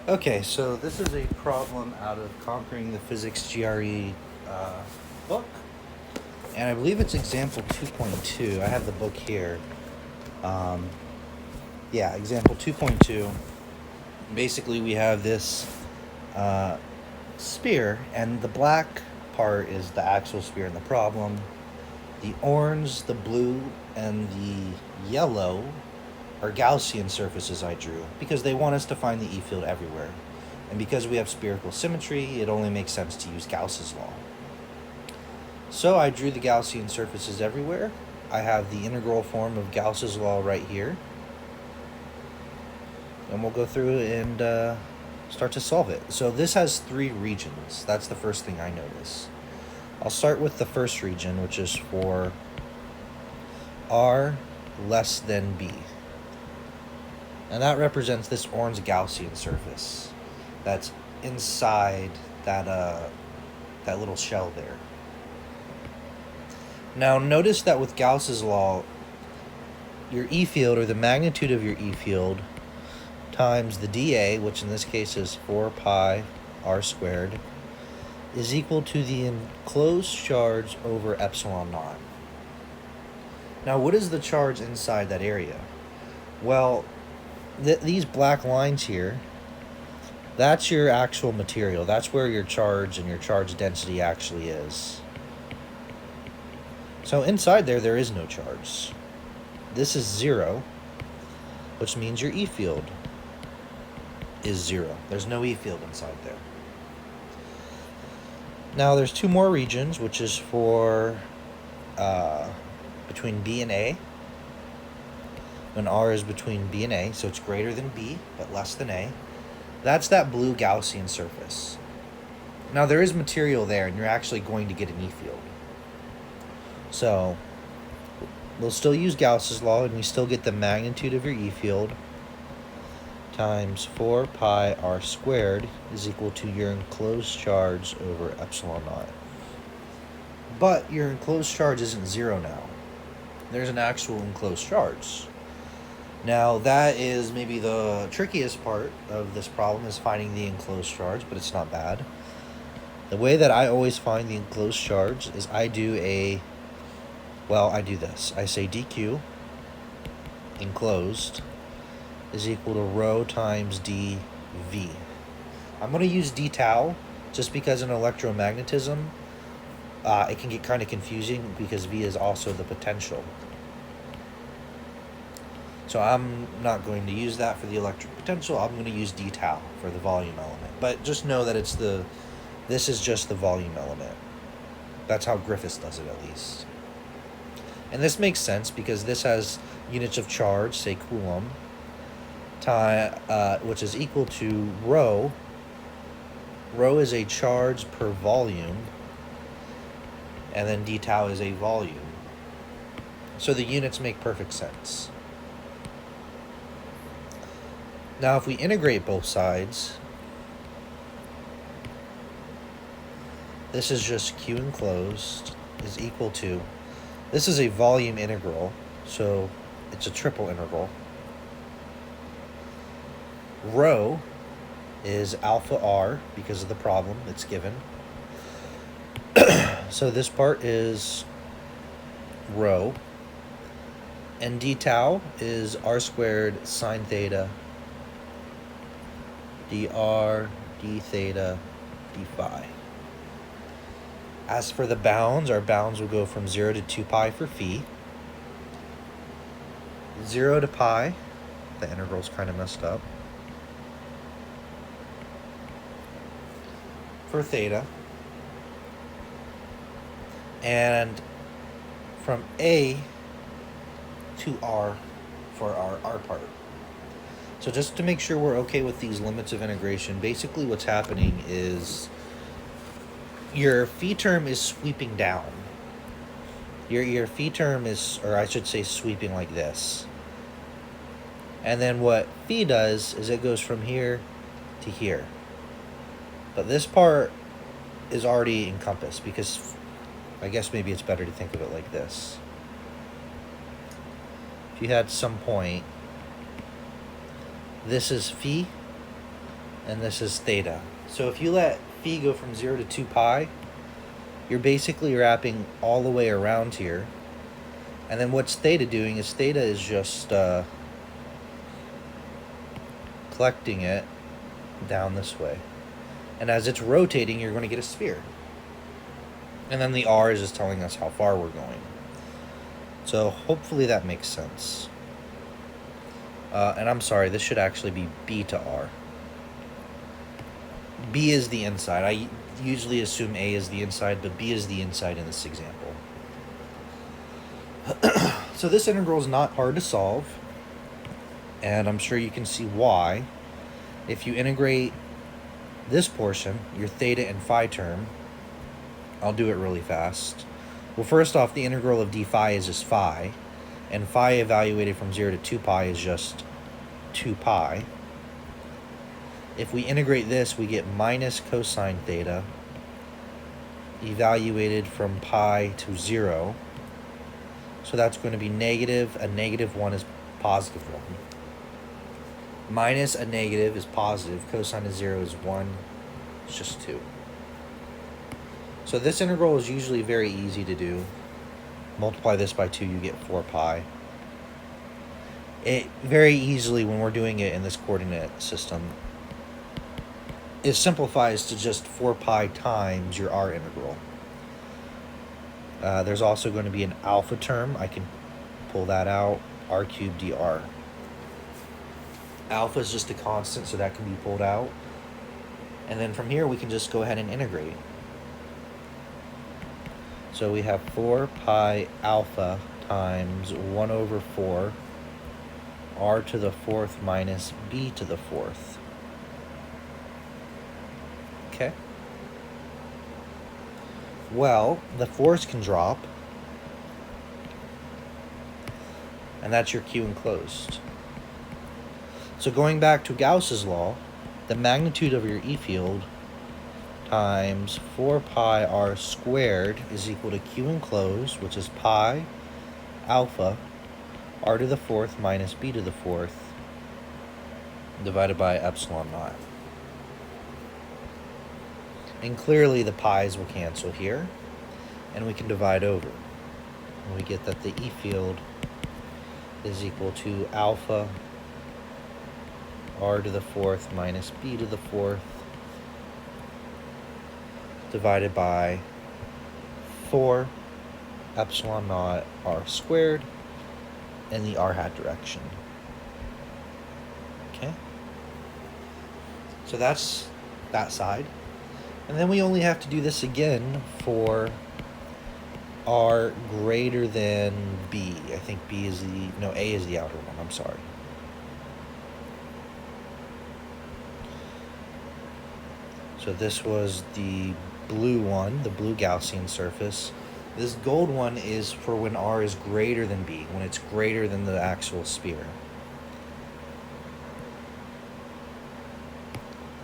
Okay, so this is a problem out of Conquering the Physics GRE book, and I believe it's example 2.2. I have the book here. Um, yeah, example 2.2. Basically, we have this uh, sphere, and the black part is the actual sphere in the problem. The orange, the blue, and the yellow are Gaussian surfaces I drew because they want us to find the E field everywhere. And because we have spherical symmetry, it only makes sense to use Gauss's law. So I drew the Gaussian surfaces everywhere. I have the integral form of Gauss's law right here. And we'll go through and start to solve it. So this has three regions. That's the first thing I notice. I'll start with the first region, which is for R less than B. And that represents this orange Gaussian surface that's inside that little shell there. Now notice that with Gauss's law, your E field, or the magnitude of your E field, times the dA, which in this case is 4 pi r squared, is equal to the enclosed charge over epsilon naught. Now what is the charge inside that area? Well, these black lines here, that's your actual material. That's where your charge and your charge density actually is. So inside there is no charge. This is 0, which means your E field is 0. There's no E field inside there. Now there's two more regions, which is for between B and A. When R is between B and A, so it's greater than B, but less than A. That's that blue Gaussian surface. Now there is material there, and you're actually going to get an E field. So we'll still use Gauss's law, and we still get the magnitude of your E field times 4 pi r squared is equal to your enclosed charge over epsilon naught. But your enclosed charge isn't 0 now. There's an actual enclosed charge. Now that is maybe the trickiest part of this problem, is finding the enclosed charge, but it's not bad. The way that I always find the enclosed charge is I do this. I say dq enclosed is equal to rho times dv. I'm going to use d tau just because in electromagnetism it can get kind of confusing because v is also the potential. So I'm not going to use that for the electric potential. I'm going to use d tau for the volume element. But just know that this is just the volume element. That's how Griffiths does it, at least. And this makes sense because this has units of charge, say Coulomb, which is equal to rho. Rho is a charge per volume, and then d tau is a volume. So the units make perfect sense. Now if we integrate both sides, this is just Q enclosed is equal to, this is a volume integral, so it's a triple integral. Rho is alpha r because of the problem it's given. So this part is rho, and d tau is r squared sine theta dr d theta d phi. As for the bounds, our bounds will go from 0 to 2 pi for phi. 0 to pi, the integral's kind of messed up, for theta. And from A to R for our R part. So just to make sure we're okay with these limits of integration, basically what's happening is your phi term is sweeping down. Your phi term is, or I should say, sweeping like this. And then what phi does is it goes from here to here. But this part is already encompassed because I guess maybe it's better to think of it like this. If you had some point, this is phi, and this is theta. So if you let phi go from 0 to 2 pi, you're basically wrapping all the way around here. And then what's theta doing is theta is just collecting it down this way. And as it's rotating, you're going to get a sphere. And then the r is just telling us how far we're going. So hopefully that makes sense. And I'm sorry, this should actually be b to r. B is the inside. I usually assume A is the inside, but B is the inside in this example. So this integral is not hard to solve, and I'm sure you can see why. If you integrate this portion, your theta and phi term, I'll do it really fast. Well, first off, the integral of d phi is just phi, and phi evaluated from 0 to 2 pi is just 2 pi. If we integrate this, we get minus cosine theta evaluated from pi to 0. So that's going to be negative. A negative 1 is positive 1. Minus a negative is positive. Cosine of 0 is 1. It's just 2. So this integral is usually very easy to do. Multiply this by 2, you get 4 pi. It very easily, when we're doing it in this coordinate system, it simplifies to just 4 pi times your r integral. There's also going to be an alpha term. I can pull that out, r cubed dr. Alpha is just a constant, so that can be pulled out. And then from here, we can just go ahead and integrate. So we have 4 pi alpha times 1 over 4 r to the 4th minus b to the 4th. Okay. Well, the 4's can drop, and that's your Q enclosed. So going back to Gauss's law, the magnitude of your E field times 4 pi r squared is equal to Q enclosed, which is pi alpha r to the 4th minus b to the 4th divided by epsilon naught. And clearly the pi's will cancel here, and we can divide over. And we get that the E field is equal to alpha r to the 4th minus b to the 4th divided by 4 epsilon naught r squared in the r hat direction. Okay? So that's that side. And then we only have to do this again for r greater than b. I think b is the, no, a is the outer one, I'm sorry. So this was the blue one, the blue Gaussian surface. This gold one is for when r is greater than b, when it's greater than the actual sphere.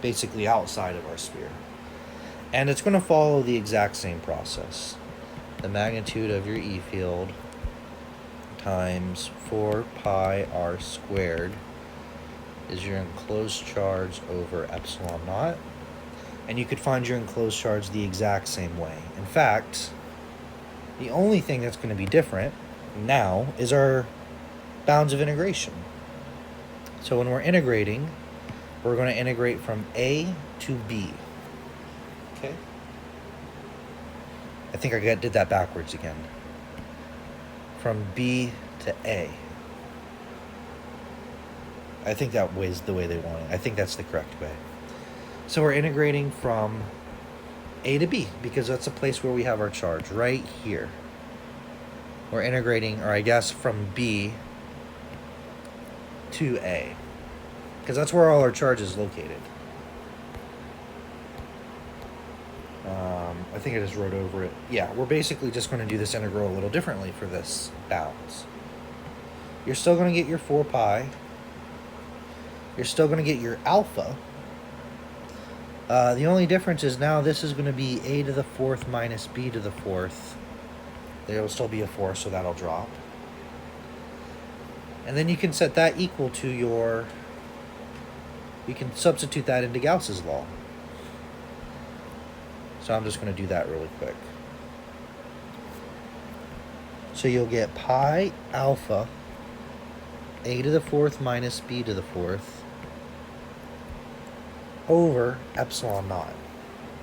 Basically outside of our sphere. And it's going to follow the exact same process. The magnitude of your E field times 4 pi r squared is your enclosed charge over epsilon naught. And you could find your enclosed charge the exact same way. In fact, the only thing that's going to be different now is our bounds of integration. So when we're integrating, we're going to integrate from A to B. Okay? I think I did that backwards again. From B to A. I think that was the way they want it. I think that's the correct way. So we're integrating from A to B, because that's a place where we have our charge, right here. We're integrating, or I guess from B to A, because that's where all our charge is located. I think I just wrote over it. Yeah, we're basically just going to do this integral a little differently for this bounds. You're still going to get your 4 pi. You're still going to get your alpha. The only difference is now this is going to be a to the 4th minus b to the 4th. There will still be a 4, so that'll drop. And then you can set that equal to your we can substitute that into Gauss's law. So I'm just going to do that really quick. So you'll get pi alpha a to the fourth minus b to the fourth over epsilon naught.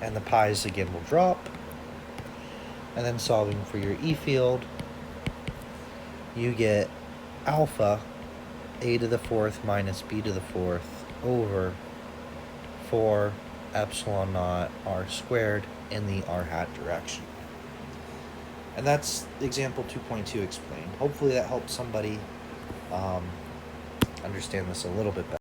And the pi's again will drop. And then solving for your E field, you get alpha a to the fourth minus b to the fourth over 4 epsilon naught r squared in the r hat direction. And that's example 2.2 explained. Hopefully that helps somebody understand this a little bit better.